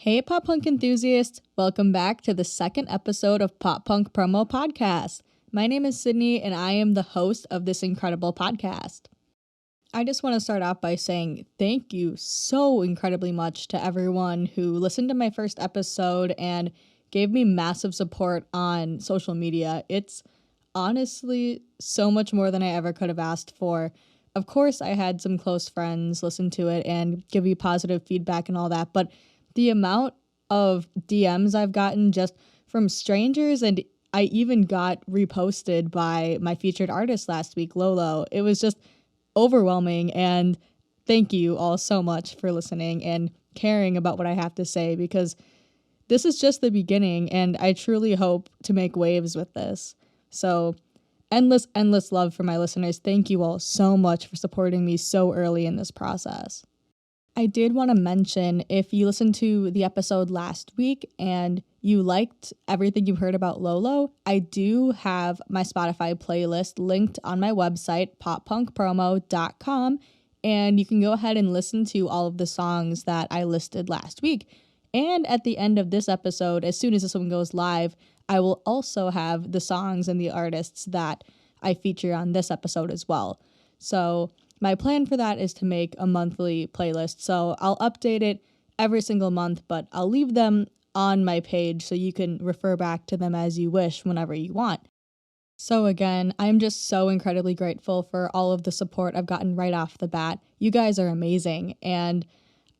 Hey pop punk enthusiasts, welcome back to the second episode of Pop Punk Promo Podcast. My name is Sydney and I am the host of this incredible podcast. I just want to start off by saying thank you so incredibly much to everyone who listened to my first episode and gave me massive support on social media. It's honestly so much more than I ever could have asked for. Of course, I had some close friends listen to it and give me positive feedback and all that, but the amount of DMs I've gotten just from strangers, and I even got reposted by my featured artist last week, Lolo. It was just overwhelming, and thank you all so much for listening and caring about what I have to say, because this is just the beginning, and I truly hope to make waves with this. So endless love for my listeners. Thank you all so much for supporting me so early in this process. I did want to mention, if you listened to the episode last week and you liked everything you heard about Lolo, I do have my Spotify playlist linked on my website, poppunkpromo.com, and you can go ahead and listen to all of the songs that I listed last week. And at the end of this episode, as soon as this one goes live, I will also have the songs and the artists that I feature on this episode as well. So my plan for that is to make a monthly playlist, so I'll update it every single month, but I'll leave them on my page so you can refer back to them as you wish whenever you want. So again, I'm just so incredibly grateful for all of the support I've gotten right off the bat. You guys are amazing, and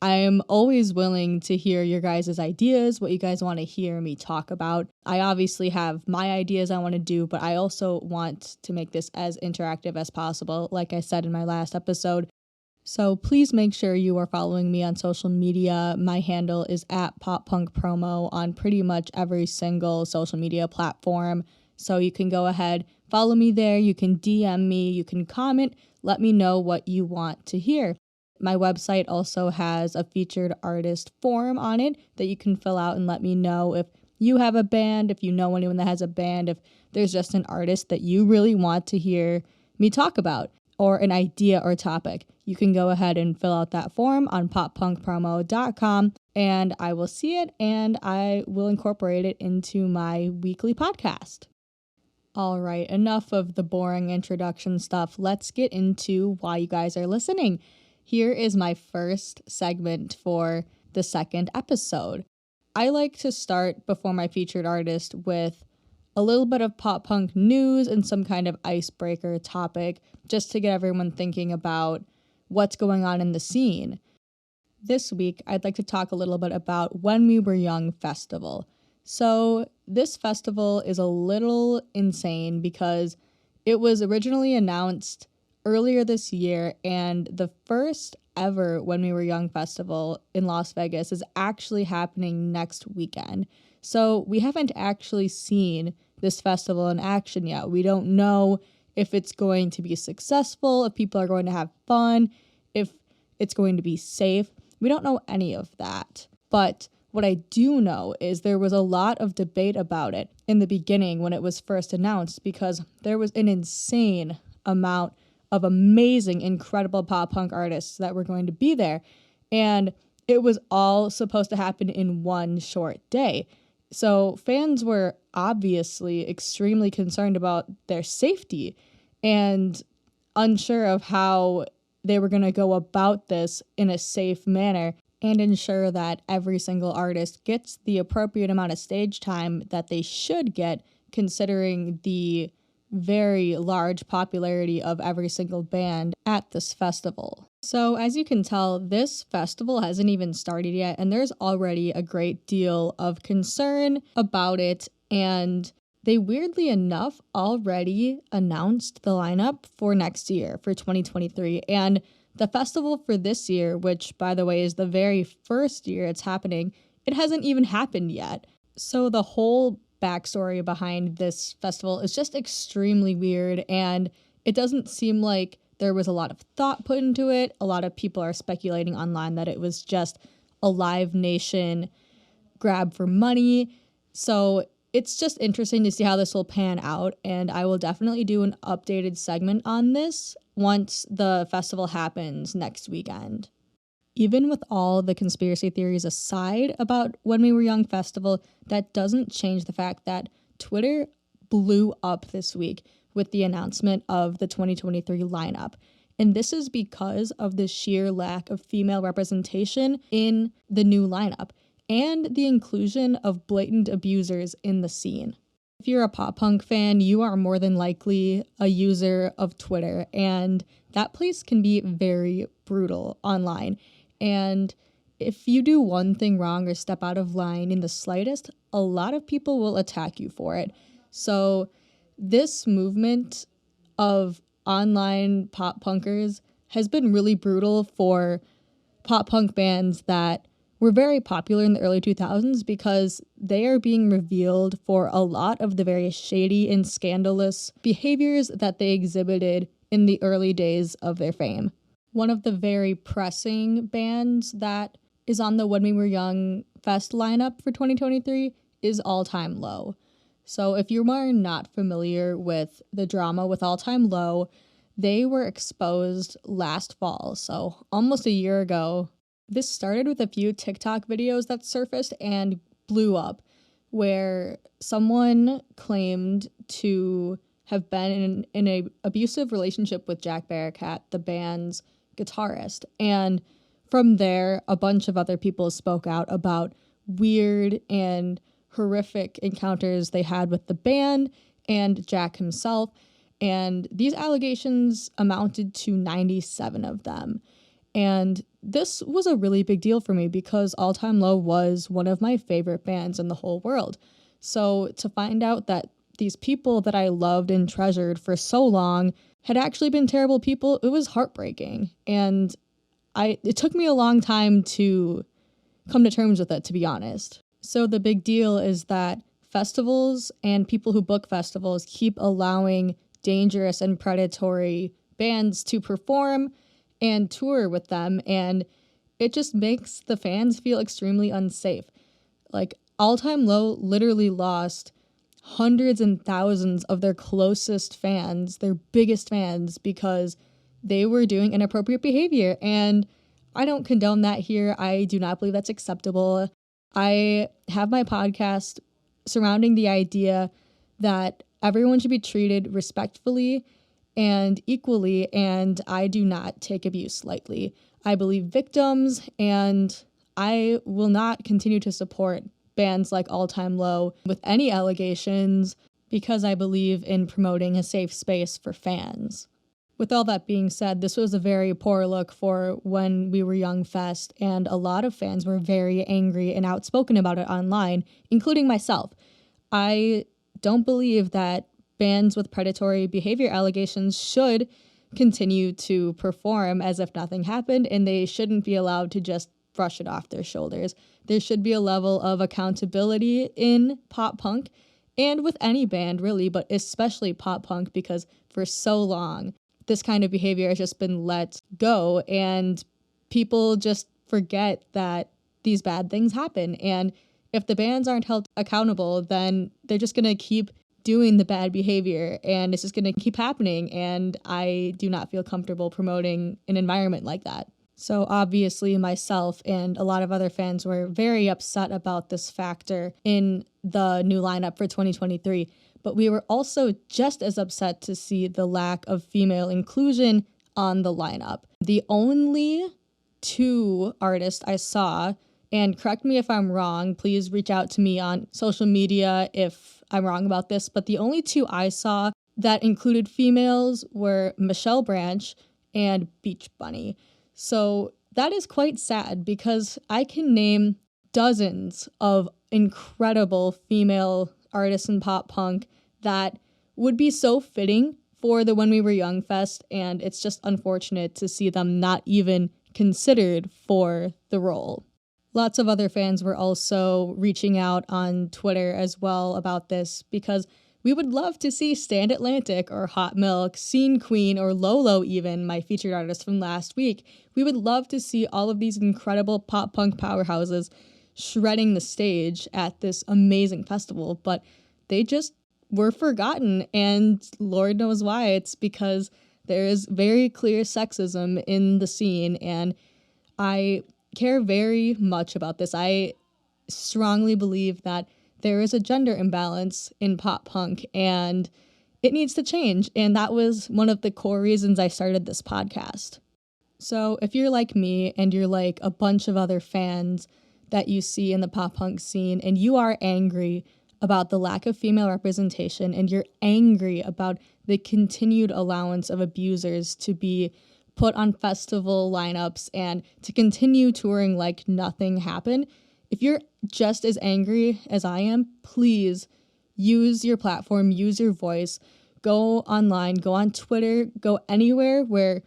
I'm always willing to hear your guys' ideas, what you guys want to hear me talk about. I obviously have my ideas I want to do, but I also want to make this as interactive as possible, like I said in my last episode. So please make sure you are following me on social media. My handle is at poppunkpromo on pretty much every single social media platform. So you can go ahead, follow me there, you can DM me, you can comment, let me know what you want to hear. My website also has a featured artist form on it that you can fill out and let me know if you have a band, if you know anyone that has a band, if there's just an artist that you really want to hear me talk about, or an idea or topic. You can go ahead and fill out that form on poppunkpromo.com, and I will see it and I will incorporate it into my weekly podcast. All right, enough of the boring introduction stuff. Let's get into why you guys are listening. Here is my first segment for the second episode. I like to start before my featured artist with a little bit of pop punk news and some kind of icebreaker topic, just to get everyone thinking about what's going on in the scene. This week, I'd like to talk a little bit about When We Were Young Festival. So this festival is a little insane because it was originally announced earlier this year, and the first ever When We Were Young Festival in Las Vegas is actually happening next weekend. So we haven't actually seen this festival in action yet. We don't know if it's going to be successful, if people are going to have fun, if it's going to be safe. We don't know any of that. But what I do know is there was a lot of debate about it in the beginning when it was first announced, because there was an insane amount of amazing, incredible pop punk artists that were going to be there. And it was all supposed to happen in one short day. So fans were obviously extremely concerned about their safety and unsure of how they were going to go about this in a safe manner and ensure that every single artist gets the appropriate amount of stage time that they should get, considering the very large popularity of every single band at this festival. So as you can tell, this festival hasn't even started yet, and there's already a great deal of concern about it, and they weirdly enough already announced the lineup for next year, for 2023, and the festival for this year, which by the way is the very first year it's happening, it hasn't even happened yet. So the whole backstory behind this festival is just extremely weird, and it doesn't seem like there was a lot of thought put into it. A lot of people are speculating online that it was just a Live Nation grab for money. So it's just interesting to see how this will pan out, and I will definitely do an updated segment on this once the festival happens next weekend. Even with all the conspiracy theories aside about When We Were Young Festival, that doesn't change the fact that Twitter blew up this week with the announcement of the 2023 lineup. And this is because of the sheer lack of female representation in the new lineup and the inclusion of blatant abusers in the scene. If you're a pop punk fan, you are more than likely a user of Twitter, and that place can be very brutal online. And if you do one thing wrong or step out of line in the slightest, a lot of people will attack you for it. So this movement of online pop punkers has been really brutal for pop punk bands that were very popular in the early 2000s because they are being revealed for a lot of the very shady and scandalous behaviors that they exhibited in the early days of their fame. One of the very pressing bands that is on the When We Were Young Fest lineup for 2023 is All Time Low. So if you are not familiar with the drama with All Time Low, they were exposed last fall, so almost a year ago. This started with a few TikTok videos that surfaced and blew up, where someone claimed to have been in an abusive relationship with Jack Barracat, the band's guitarist. And from there, a bunch of other people spoke out about weird and horrific encounters they had with the band and Jack himself. And these allegations amounted to 97 of them. And this was a really big deal for me because All Time Low was one of my favorite bands in the whole world. So to find out that these people that I loved and treasured for so long had actually been terrible people, it was heartbreaking. And it took me a long time to come to terms with it, to be honest. So the big deal is that festivals and people who book festivals keep allowing dangerous and predatory bands to perform and tour with them, and it just makes the fans feel extremely unsafe. Like, All Time Low literally lost hundreds and thousands of their closest fans, their biggest fans, because they were doing inappropriate behavior, and I don't condone that here. I do not believe that's acceptable. I have my podcast surrounding the idea that everyone should be treated respectfully and equally, and I do not take abuse lightly. I believe victims, and I will not continue to support bands like All Time Low with any allegations because I believe in promoting a safe space for fans. With all that being said, this was a very poor look for When We Were Young Fest, and a lot of fans were very angry and outspoken about it online, including myself. I don't believe that bands with predatory behavior allegations should continue to perform as if nothing happened, and they shouldn't be allowed to just brush it off their shoulders. There should be a level of accountability in pop punk, and with any band really, but especially pop punk, because for so long, this kind of behavior has just been let go, and people just forget that these bad things happen. And if the bands aren't held accountable, then they're just going to keep doing the bad behavior, and it's just going to keep happening, and I do not feel comfortable promoting an environment like that. So obviously myself and a lot of other fans were very upset about this factor in the new lineup for 2023, but we were also just as upset to see the lack of female inclusion on the lineup. The only two artists I saw, and correct me if I'm wrong, please reach out to me on social media if I'm wrong about this, but the only two I saw that included females were Michelle Branch and Beach Bunny. So that is quite sad because I can name dozens of incredible female artists in pop punk that would be so fitting for the When We Were Young Fest, and it's just unfortunate to see them not even considered for the role. Lots of other fans were also reaching out on Twitter as well about this because we would love to see Stand Atlantic or Hot Milk, Scene Queen, or Lolo even, my featured artist from last week. We would love to see all of these incredible pop punk powerhouses shredding the stage at this amazing festival, but they just were forgotten, and Lord knows why. It's because there is very clear sexism in the scene, and I care very much about this. I strongly believe that there is a gender imbalance in pop punk and it needs to change. And that was one of the core reasons I started this podcast. So if you're like me and you're like a bunch of other fans that you see in the pop punk scene and you are angry about the lack of female representation and you're angry about the continued allowance of abusers to be put on festival lineups and to continue touring like nothing happened, if you're just as angry as I am, please use your platform, use your voice, go online, go on Twitter, go anywhere where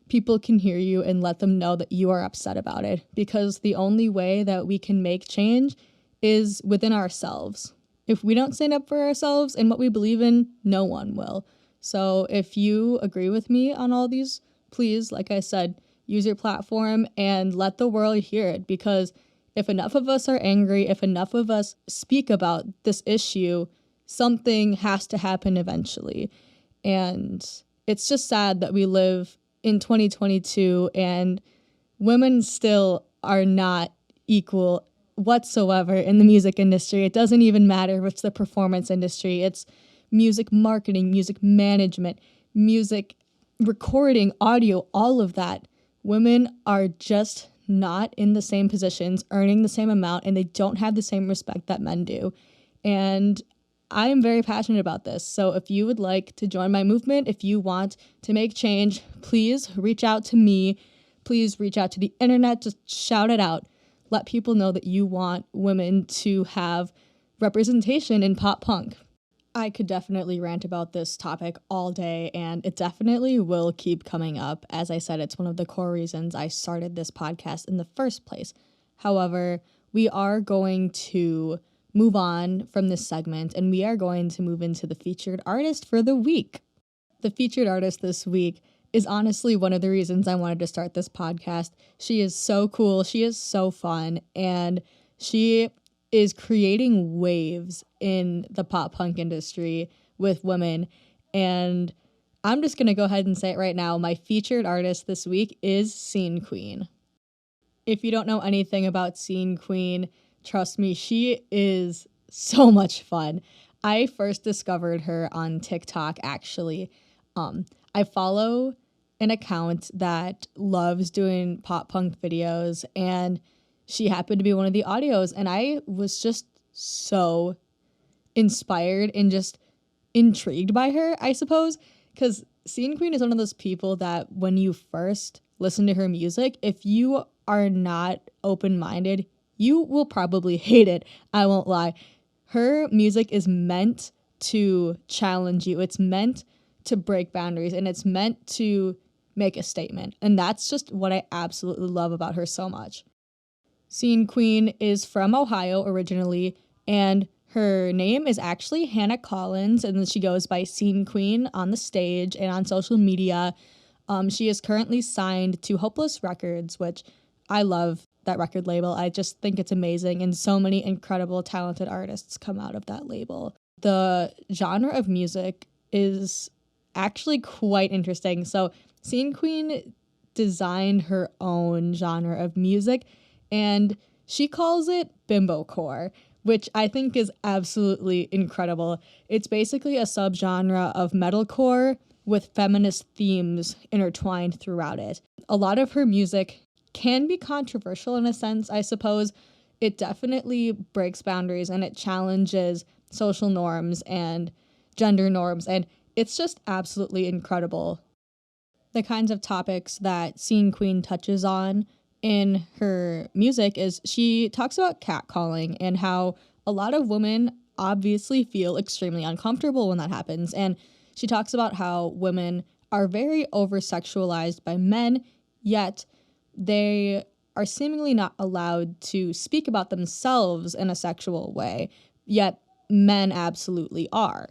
people can hear you and let them know that you are upset about it. Because the only way that we can make change is within ourselves. If we don't stand up for ourselves and what we believe in, no one will. So if you agree with me on all these, please, like I said, use your platform and let the world hear it. Because if enough of us are angry, if enough of us speak about this issue, something has to happen eventually. And it's just sad that we live in 2022 and women still are not equal whatsoever in the music industry. It doesn't even matter if it's the performance industry. It's music marketing, music management, music recording, audio, all of that. Women are just not in the same positions, earning the same amount, and they don't have the same respect that men do. And I am very passionate about this. So if you would like to join my movement, if you want to make change, please reach out to me. Please reach out to the internet. Just shout it out. Let people know that you want women to have representation in pop punk. I could definitely rant about this topic all day, and it definitely will keep coming up. As I said, it's one of the core reasons I started this podcast in the first place. However, we are going to move on from this segment, and we are going to move into the featured artist for the week. The featured artist this week is honestly one of the reasons I wanted to start this podcast. She is so cool, she is so fun, and she is creating waves in the pop punk industry with women. And I'm just going to go ahead and say it right now. My featured artist this week is Scene Queen. If you don't know anything about Scene Queen, trust me, she is so much fun. I first discovered her on TikTok, actually. I follow an account that loves doing pop punk videos, and she happened to be one of the audios, and I was just so inspired and just intrigued by her, I suppose, because Scene Queen is one of those people that when you first listen to her music, if you are not open-minded, you will probably hate it. I won't lie. Her music is meant to challenge you. It's meant to break boundaries, and it's meant to make a statement. And that's just what I absolutely love about her so much. Scene Queen is from Ohio originally, and her name is actually Hannah Collins, and she goes by Scene Queen on the stage and on social media. She is currently signed to Hopeless Records, which I love that record label. I just think it's amazing, and so many incredible, talented artists come out of that label. The genre of music is actually quite interesting. So Scene Queen designed her own genre of music, and she calls it bimbocore, which I think is absolutely incredible. It's basically a subgenre of metalcore with feminist themes intertwined throughout it. A lot of her music can be controversial in a sense, I suppose. It definitely breaks boundaries and it challenges social norms and gender norms, and it's just absolutely incredible. The kinds of topics that Scene Queen touches on in her music is she talks about catcalling and how a lot of women obviously feel extremely uncomfortable when that happens. And she talks about how women are very over-sexualized by men, yet they are seemingly not allowed to speak about themselves in a sexual way, yet men absolutely are.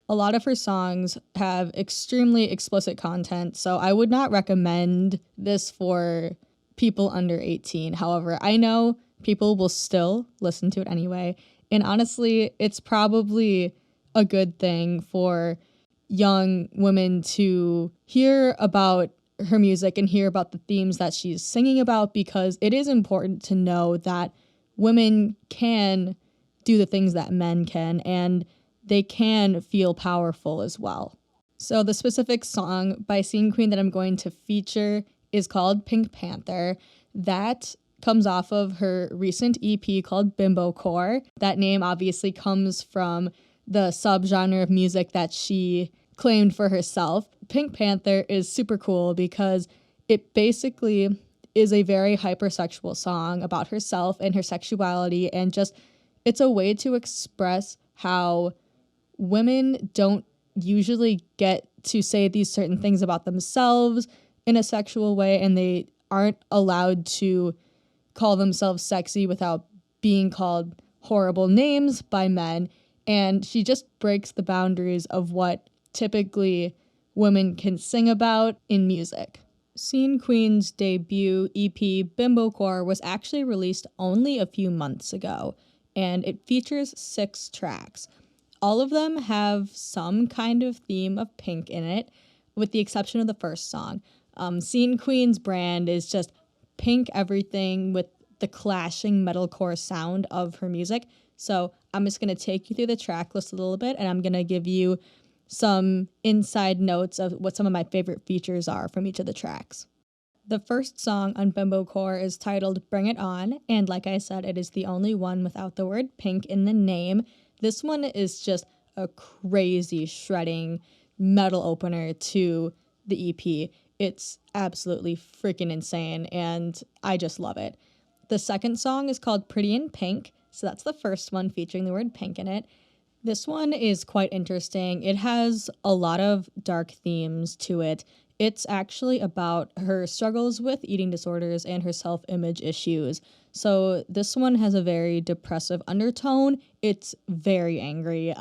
A lot of her songs have extremely explicit content, so I would not recommend this for people under 18. However, I know people will still listen to it anyway. And honestly, it's probably a good thing for young women to hear about her music and hear about the themes that she's singing about, because it is important to know that women can do the things that men can, and they can feel powerful as well. So the specific song by Scene Queen that I'm going to feature is called Pink Panther. That comes off of her recent EP called Bimbo Core. That name obviously comes from the subgenre of music that she claimed for herself. Pink Panther is super cool because it basically is a very hypersexual song about herself and her sexuality, and just it's a way to express how women don't usually get to say these certain things about themselves in a sexual way, and they aren't allowed to call themselves sexy without being called horrible names by men. And she just breaks the boundaries of what typically women can sing about in music. Scene Queen's debut EP, Bimbo Core, was actually released only a few months ago, and it features 6 tracks. All of them have some kind of theme of pink in it, with the exception of the first song. Scene Queen's brand is just pink everything with the clashing metalcore sound of her music. So I'm just going to take you through the track list a little bit, and I'm going to give you some inside notes of what some of my favorite features are from each of the tracks. The first song on Bimbo Core is titled Bring It On, and like I said, it is the only one without the word pink in the name. This one is just a crazy shredding metal opener to the EP. It's absolutely freaking insane, and I just love it. The second song is called Pretty in Pink, so that's the first one featuring the word pink in it. This one is quite interesting. It has a lot of dark themes to it. It's actually about her struggles with eating disorders and her self-image issues. So this one has a very depressive undertone. It's very angry.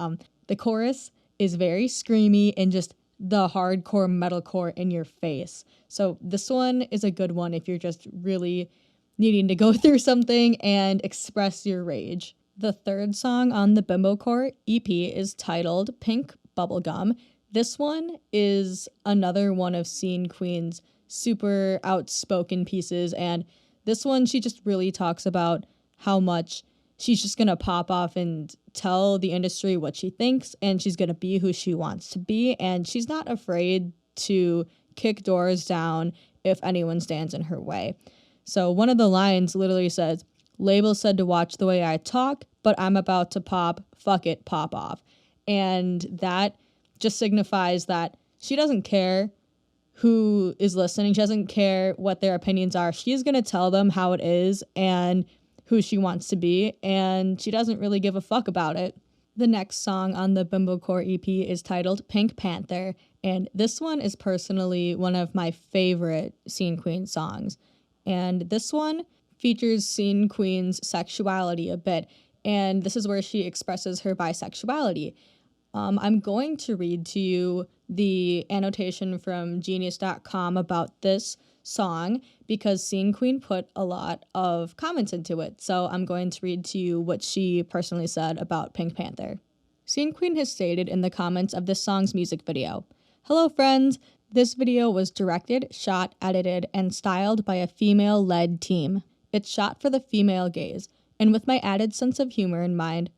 The chorus is very screamy and just the hardcore metalcore in your face. So this one is a good one if you're just really needing to go through something and express your rage. The third song on the Bimbo Core EP is titled Pink Bubblegum. This one is another one of Scene Queen's super outspoken pieces, and this one she just really talks about how much she's just gonna pop off and tell the industry what she thinks, and she's gonna be who she wants to be, and she's not afraid to kick doors down if anyone stands in her way. So one of the lines literally says, "Label said to watch the way I talk, but I'm about to pop, fuck it, pop off." And that just signifies that she doesn't care who is listening. She doesn't care what their opinions are. She's going to tell them how it is and who she wants to be, and she doesn't really give a fuck about it. The next song on the Bimbo Core EP is titled Pink Panther, and this one is personally one of my favorite Scene Queen songs. And this one features Scene Queen's sexuality a bit, and this is where she expresses her bisexuality. I'm going to read to you the annotation from Genius.com about this song because Scene Queen put a lot of comments into it. So I'm going to read to you what she personally said about Pink Panther. Scene Queen has stated in the comments of this song's music video, "Hello friends, this video was directed, shot, edited, and styled by a female-led team. It's shot for the female gaze, and with my added sense of humor in mind.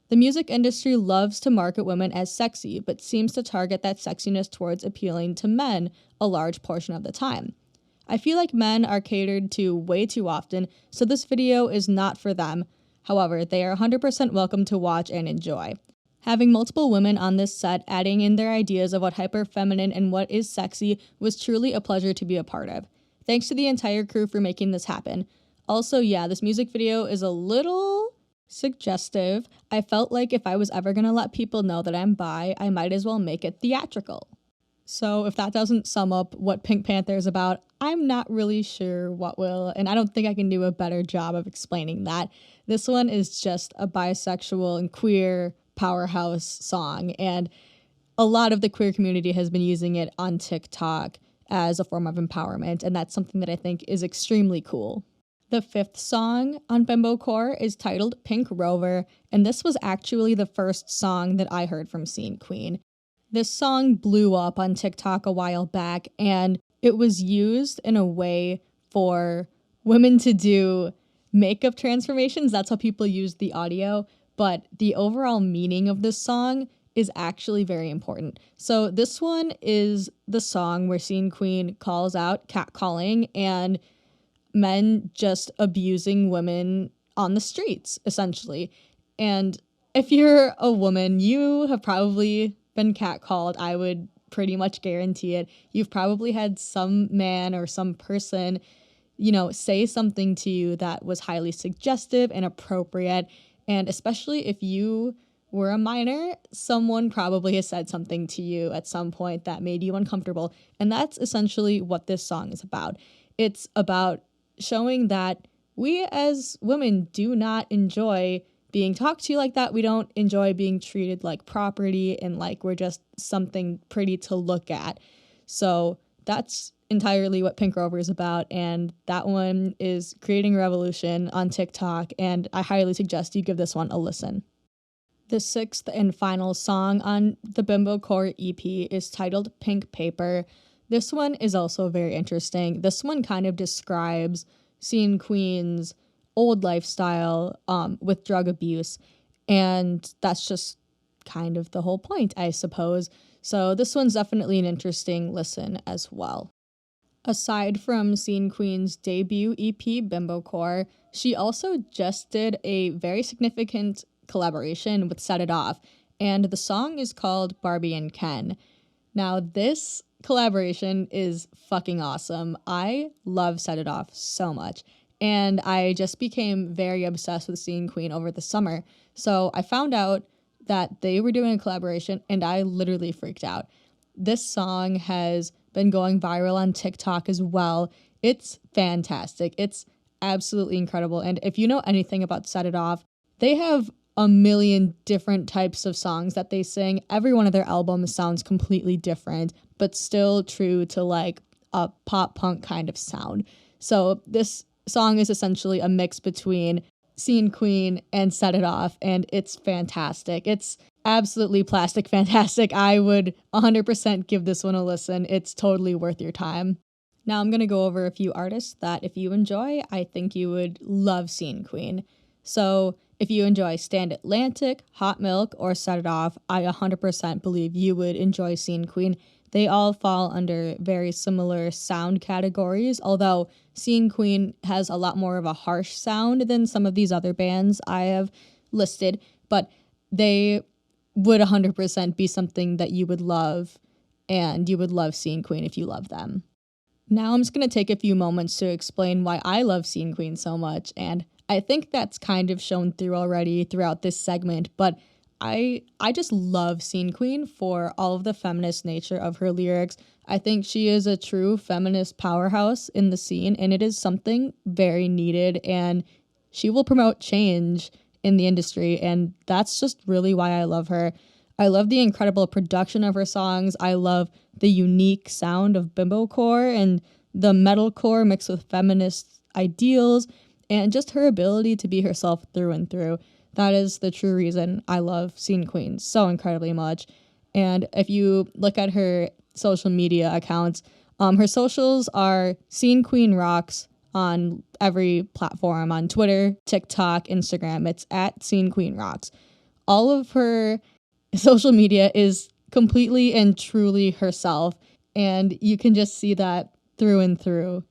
The music industry loves to market women as sexy, but seems to target that sexiness towards appealing to men a large portion of the time. I feel like men are catered to way too often, so this video is not for them. However, they are 100% welcome to watch and enjoy. Having multiple women on this set adding in their ideas of what hyper-feminine and what is sexy was truly a pleasure to be a part of. Thanks to the entire crew for making this happen. Also, yeah, this music video is a little suggestive. I felt like if I was ever going to let people know that I'm bi, I might as well make it theatrical." So if that doesn't sum up what Pink Panther is about, I'm not really sure what will, and I don't think I can do a better job of explaining that. This one is just a bisexual and queer powerhouse song, and a lot of the queer community has been using it on TikTok as a form of empowerment, and that's something that I think is extremely cool. The fifth song on Bimbo Core is titled Pink Rover, and this was actually the first song that I heard from Scene Queen. This song blew up on TikTok a while back, and it was used in a way for women to do makeup transformations. That's how people use the audio. But the overall meaning of this song is actually very important. So this one is the song where Scene Queen calls out catcalling and men just abusing women on the streets, essentially. And if you're a woman, you have probably been catcalled. I would pretty much guarantee it. You've probably had some man or some person, say something to you that was highly suggestive and appropriate. And especially if you were a minor, someone probably has said something to you at some point that made you uncomfortable. And that's essentially what this song is about. It's about showing that we as women do not enjoy being talked to like that. We don't enjoy being treated like property and like we're just something pretty to look at. So that's entirely what Pink Rover is about, and that one is creating a revolution on TikTok, and I highly suggest you give this one a listen. The sixth and final song on the Bimbo Core EP is titled Pink Paper. This one is also very interesting. This one kind of describes Scene Queen's old lifestyle with drug abuse, and that's just kind of the whole point, I suppose. So this one's definitely an interesting listen as well. Aside from Scene Queen's debut EP, Bimbo Core, she also just did a very significant collaboration with Set It Off, and the song is called Barbie and Ken. Now, this collaboration is fucking awesome. I love Set It Off so much, and I just became very obsessed with Scene Queen over the summer. So I found out that they were doing a collaboration, and I literally freaked out. This song has been going viral on TikTok as well. It's fantastic. It's absolutely incredible. And if you know anything about Set It Off, they have a million different types of songs that they sing. Every one of their albums sounds completely different, but still true to like a pop punk kind of sound. So this song is essentially a mix between Scene Queen and Set It Off, and it's fantastic. It's absolutely plastic fantastic. I would 100% give this one a listen. It's totally worth your time. Now I'm going to go over a few artists that if you enjoy, I think you would love Scene Queen. So if you enjoy Stand Atlantic, Hot Milk, or Set It Off, I 100% believe you would enjoy Scene Queen. They all fall under very similar sound categories, although Scene Queen has a lot more of a harsh sound than some of these other bands I have listed, but they would 100% be something that you would love, and you would love Scene Queen if you love them. Now I'm just going to take a few moments to explain why I love Scene Queen so much, and I think that's kind of shown through already throughout this segment, but I just love Scene Queen for all of the feminist nature of her lyrics. I think she is a true feminist powerhouse in the scene, and it is something very needed, and she will promote change in the industry, and that's just really why I love her. I love the incredible production of her songs. I love the unique sound of Bimbo Core and the metalcore mixed with feminist ideals, and just her ability to be herself through and through. That is the true reason I love Scene Queen so incredibly much. And if you look at her social media accounts, her socials are Scene Queen Rocks on every platform, on Twitter, TikTok, Instagram. It's at Scene Queen Rocks. All of her social media is completely and truly herself, and you can just see that through and through.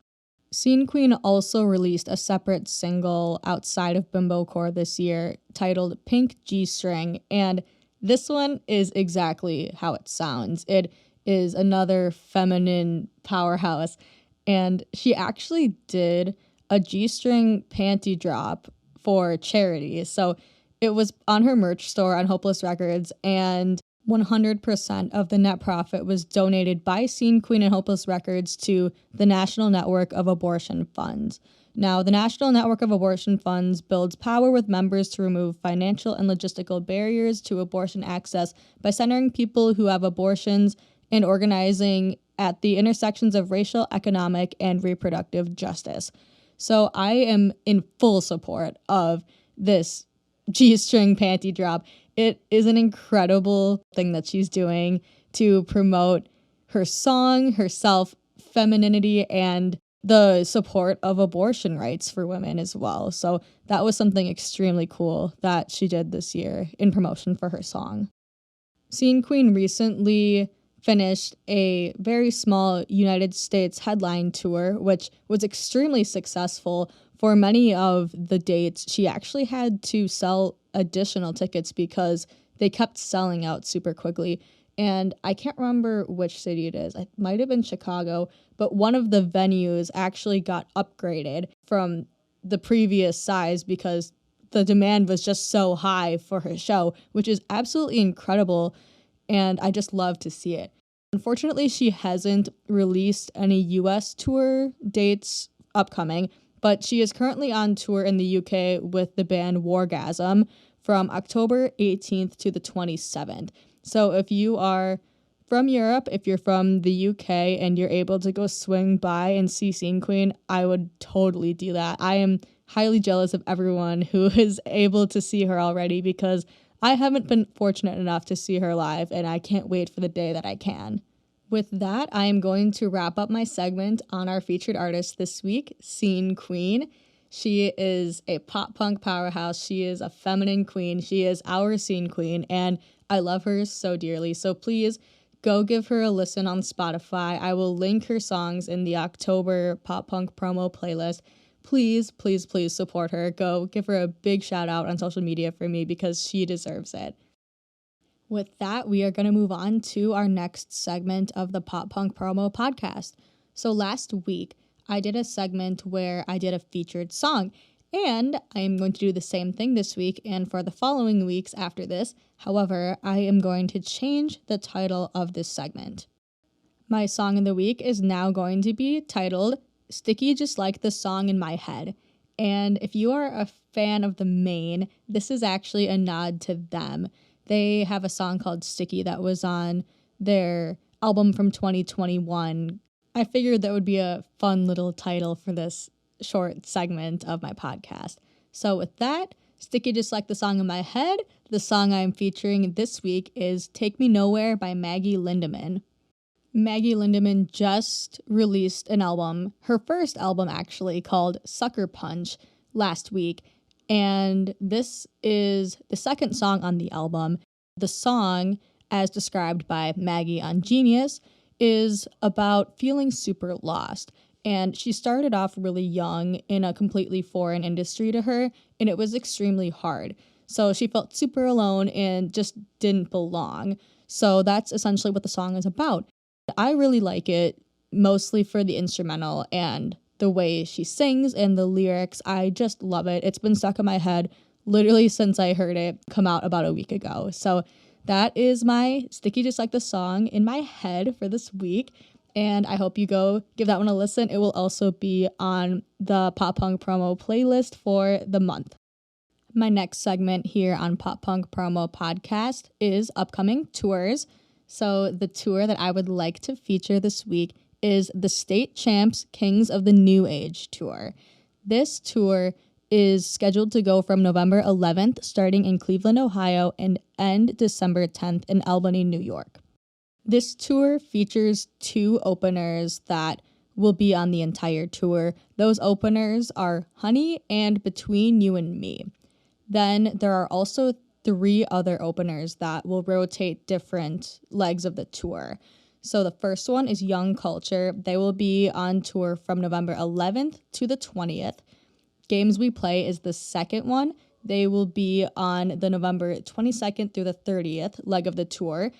Scene Queen also released a separate single outside of Bimbo Core this year titled Pink G-String, and this one is exactly how it sounds. It is another feminine powerhouse, and she actually did a G-string panty drop for charity. So it was on her merch store on Hopeless Records, and 100% of the net profit was donated by Scene Queen and Hopeless Records to the National Network of Abortion Funds. Now, the National Network of Abortion Funds builds power with members to remove financial and logistical barriers to abortion access by centering people who have abortions and organizing at the intersections of racial, economic, and reproductive justice. So I am in full support of this G-string panty drop. It is an incredible thing that she's doing to promote her song, herself, femininity and the support of abortion rights for women as well. So that was something extremely cool that she did this year in promotion for her song. Scene Queen recently finished a very small United States headline tour, which was extremely successful. For many of the dates, she actually had to sell additional tickets because they kept selling out super quickly. And I can't remember which city it is. It might have been Chicago, but one of the venues actually got upgraded from the previous size because the demand was just so high for her show, which is absolutely incredible, and I just love to see it. Unfortunately, she hasn't released any US tour dates upcoming, but she is currently on tour in the UK with the band Wargasm from October 18th to the 27th. So if you are from Europe, if you're from the UK and you're able to go swing by and see Scene Queen, I would totally do that. I am highly jealous of everyone who is able to see her already because I haven't been fortunate enough to see her live, and I can't wait for the day that I can. With that, I am going to wrap up my segment on our featured artist this week, Scene Queen. She is a pop punk powerhouse. She is a feminine queen. She is our Scene Queen, and I love her so dearly. So please go give her a listen on Spotify. I will link her songs in the October pop punk promo playlist. Please, please, please support her. Go give her a big shout out on social media for me because she deserves it. With that, we are going to move on to our next segment of the Pop Punk Promo podcast. So last week, I did a segment where I did a featured song, and I am going to do the same thing this week and for the following weeks after this. However, I am going to change the title of this segment. My song of the week is now going to be titled Sticky Just Like the Song in My Head. And if you are a fan of the Maine, this is actually a nod to them. They have a song called Sticky that was on their album from 2021. I figured that would be a fun little title for this short segment of my podcast. So with that, Sticky Just Like the Song in My Head, the song I'm featuring this week is Take Me Nowhere by Maggie Lindemann. Maggie Lindemann just released an album, her first album actually, called Sucker Punch last week. And this is the second song on the album. The song, as described by Maggie on Genius, is about feeling super lost. And she started off really young in a completely foreign industry to her, and it was extremely hard. So she felt super alone and just didn't belong. So that's essentially what the song is about. I really like it, mostly for the instrumental and the way she sings and the lyrics. I just love it. It's been stuck in my head literally since I heard it come out about a week ago. So that is my Sticky Just Like the Song in my head for this week. And I hope you go give that one a listen. It will also be on the Pop Punk Promo playlist for the month. My next segment here on Pop Punk Promo Podcast is upcoming tours. So the tour that I would like to feature this week is the State Champs Kings of the New Age tour. This tour is scheduled to go from November 11th, starting in Cleveland, Ohio, and end December 10th in Albany, New York. This tour features 2 openers that will be on the entire tour. Those openers are Honey and Between You and Me. Then there are also 3 other openers that will rotate different legs of the tour. So the first one is Young Culture. They will be on tour from November 11th to the 20th. Games We Play is the second one. They will be on the November 22nd through the 30th leg of the tour.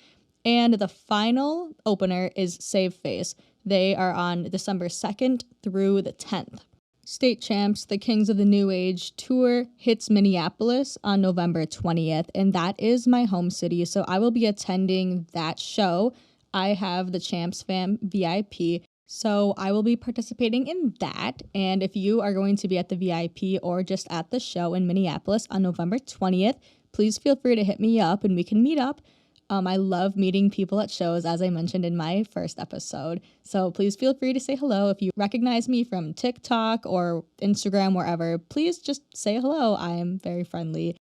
And the final opener is Save Face. They are on December 2nd through the 10th. State Champs, the Kings of the New Age tour hits Minneapolis on November 20th, and that is my home city, so I will be attending that show. I have the Champs Fam VIP, so I will be participating in that, and if you are going to be at the VIP or just at the show in Minneapolis on November 20th, please feel free to hit me up and we can meet up. I love meeting people at shows, as I mentioned in my first episode. So please feel free to say hello. If you recognize me from TikTok or Instagram, wherever, please just say hello. I am very friendly.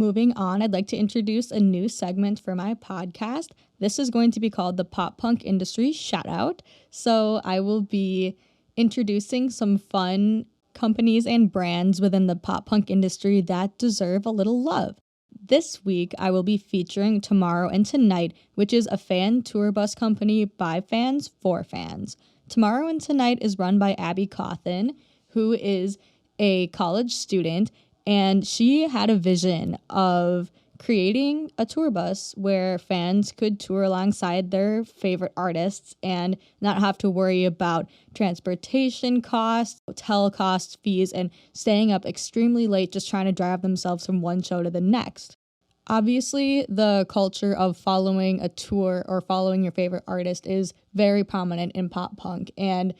Moving on, I'd like to introduce a new segment for my podcast. This is going to be called the Pop Punk Industry Shoutout. So I will be introducing some fun companies and brands within the pop punk industry that deserve a little love. This week, I will be featuring Tomorrow and Tonight, which is a fan tour bus company by fans for fans. Tomorrow and Tonight is run by Abby Cawthon, who is a college student, and she had a vision of creating a tour bus where fans could tour alongside their favorite artists and not have to worry about transportation costs, hotel costs, fees, and staying up extremely late just trying to drive themselves from one show to the next. Obviously, the culture of following a tour or following your favorite artist is very prominent in pop punk, and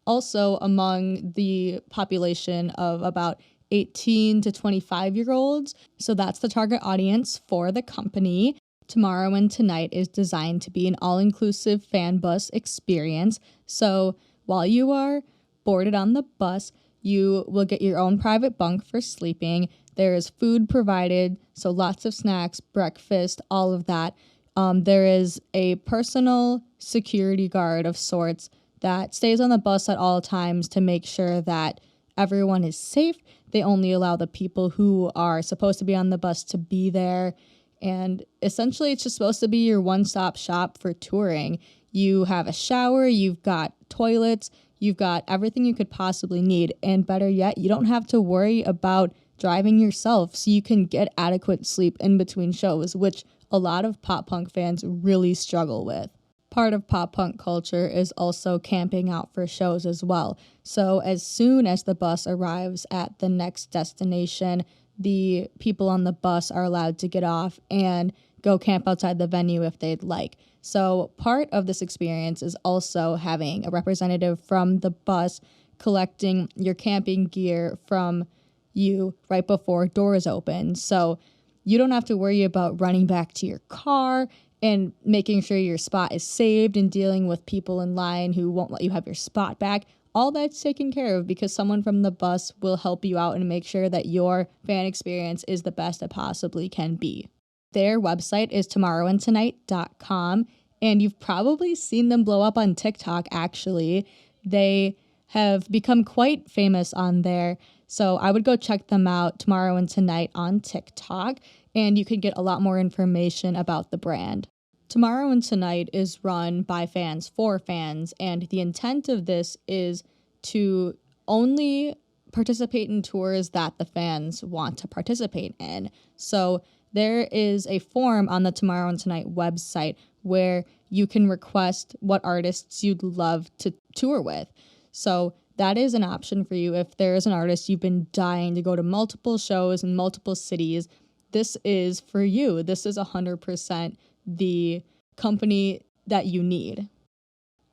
also among the population of about 18 to 25-year-olds. So that's the target audience for the company. Tomorrow and Tonight is designed to be an all-inclusive fan bus experience. So while you are boarded on the bus, you will get your own private bunk for sleeping. There is food provided, so lots of snacks, breakfast, all of that. There is a personal security guard of sorts that stays on the bus at all times to make sure that everyone is safe. They only allow the people who are supposed to be on the bus to be there. And essentially, it's just supposed to be your one-stop shop for touring. You have a shower, you've got toilets, you've got everything you could possibly need. And better yet, you don't have to worry about driving yourself, so you can get adequate sleep in between shows, which a lot of pop punk fans really struggle with. Part of pop punk culture is also camping out for shows as well. So as soon as the bus arrives at the next destination, the people on the bus are allowed to get off and go camp outside the venue if they'd like. So part of this experience is also having a representative from the bus collecting your camping gear from you right before doors open. So you don't have to worry about running back to your car and making sure your spot is saved and dealing with people in line who won't let you have your spot back. All that's taken care of because someone from the bus will help you out and make sure that your fan experience is the best it possibly can be. Their website is tomorrowandtonight.com, and you've probably seen them blow up on TikTok, actually. They have become quite famous on there, so I would go check them out, Tomorrow and Tonight, on TikTok, and you can get a lot more information about the brand. Tomorrow and Tonight is run by fans for fans, and the intent of this is to only participate in tours that the fans want to participate in. So there is a form on the Tomorrow and Tonight website where you can request what artists you'd love to tour with. So that is an option for you if there is an artist you've been dying to go to multiple shows in multiple cities. This is for you. This is 100% the company that you need.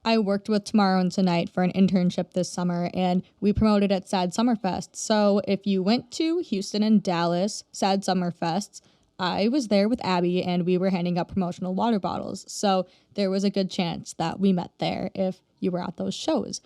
I worked with Tomorrow and Tonight for an internship this summer, and we promoted at Sad Summerfest. So if you went to Houston and Dallas Sad Summerfests, I was there with Abby, and we were handing out promotional water bottles. So there was a good chance that we met there if you were at those shows.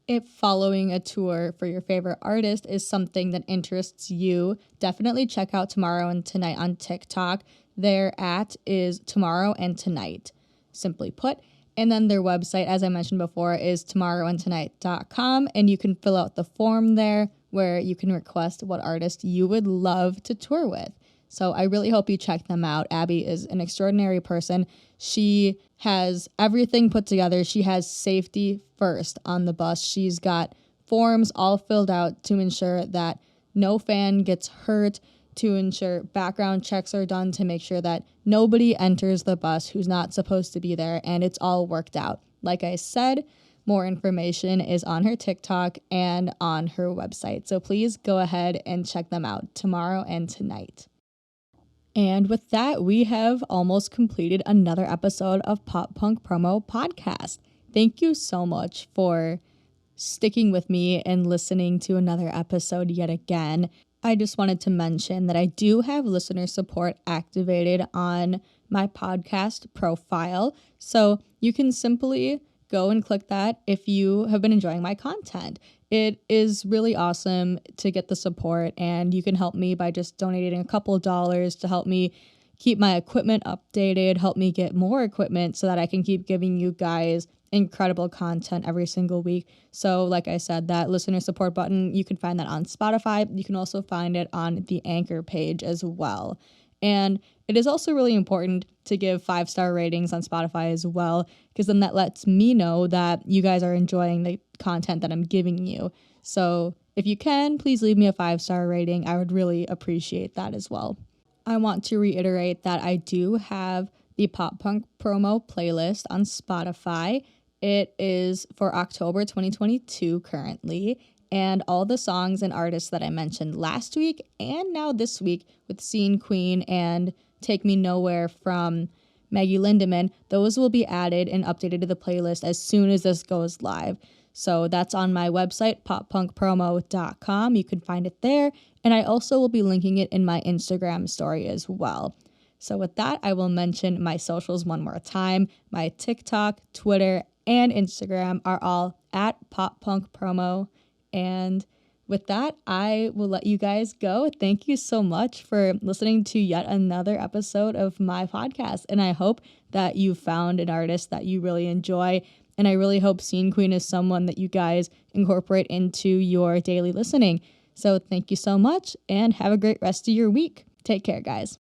If following a tour for your favorite artist is something that interests you, definitely check out Tomorrow and Tonight on TikTok. Their @ is Tomorrow and Tonight, simply put. And then their website, as I mentioned before, is tomorrowandtonight.com, and you can fill out the form there where you can request what artist you would love to tour with. So I really hope you check them out. Abby is an extraordinary person. She has everything put together. She has safety first on the bus. She's got forms all filled out to ensure that no fan gets hurt, to ensure background checks are done to make sure that nobody enters the bus who's not supposed to be there, and it's all worked out. Like I said, more information is on her TikTok and on her website. So please go ahead and check them out, Tomorrow and Tonight. And with that, we have almost completed another episode of Pop Punk Promo Podcast. Thank you so much for sticking with me and listening to another episode yet again. I just wanted to mention that I do have listener support activated on my podcast profile. So you can simply go and click that if you have been enjoying my content. It is really awesome to get the support, and you can help me by just donating a couple of dollars to help me keep my equipment updated, help me get more equipment so that I can keep giving you guys incredible content every single week. So like I said, that listener support button, you can find that on Spotify. You can also find it on the Anchor page as well. And it is also really important to give 5-star ratings on Spotify as well, because then that lets me know that you guys are enjoying the content that I'm giving you. So if you can, please leave me a 5-star rating. I would really appreciate that as well. I want to reiterate that I do have the Pop Punk promo playlist on Spotify. It is for October 2022 currently, and all the songs and artists that I mentioned last week and now this week with Scene Queen and Take Me Nowhere from Maggie Lindemann, those will be added and updated to the playlist as soon as this goes live. So that's on my website, poppunkpromo.com. You can find it there. And I also will be linking it in my Instagram story as well. So with that, I will mention my socials one more time. My TikTok, Twitter, and Instagram are all at poppunkpromo. And with that, I will let you guys go. Thank you so much for listening to yet another episode of my podcast. And I hope that you found an artist that you really enjoy. And I really hope Scene Queen is someone that you guys incorporate into your daily listening. So thank you so much and have a great rest of your week. Take care, guys.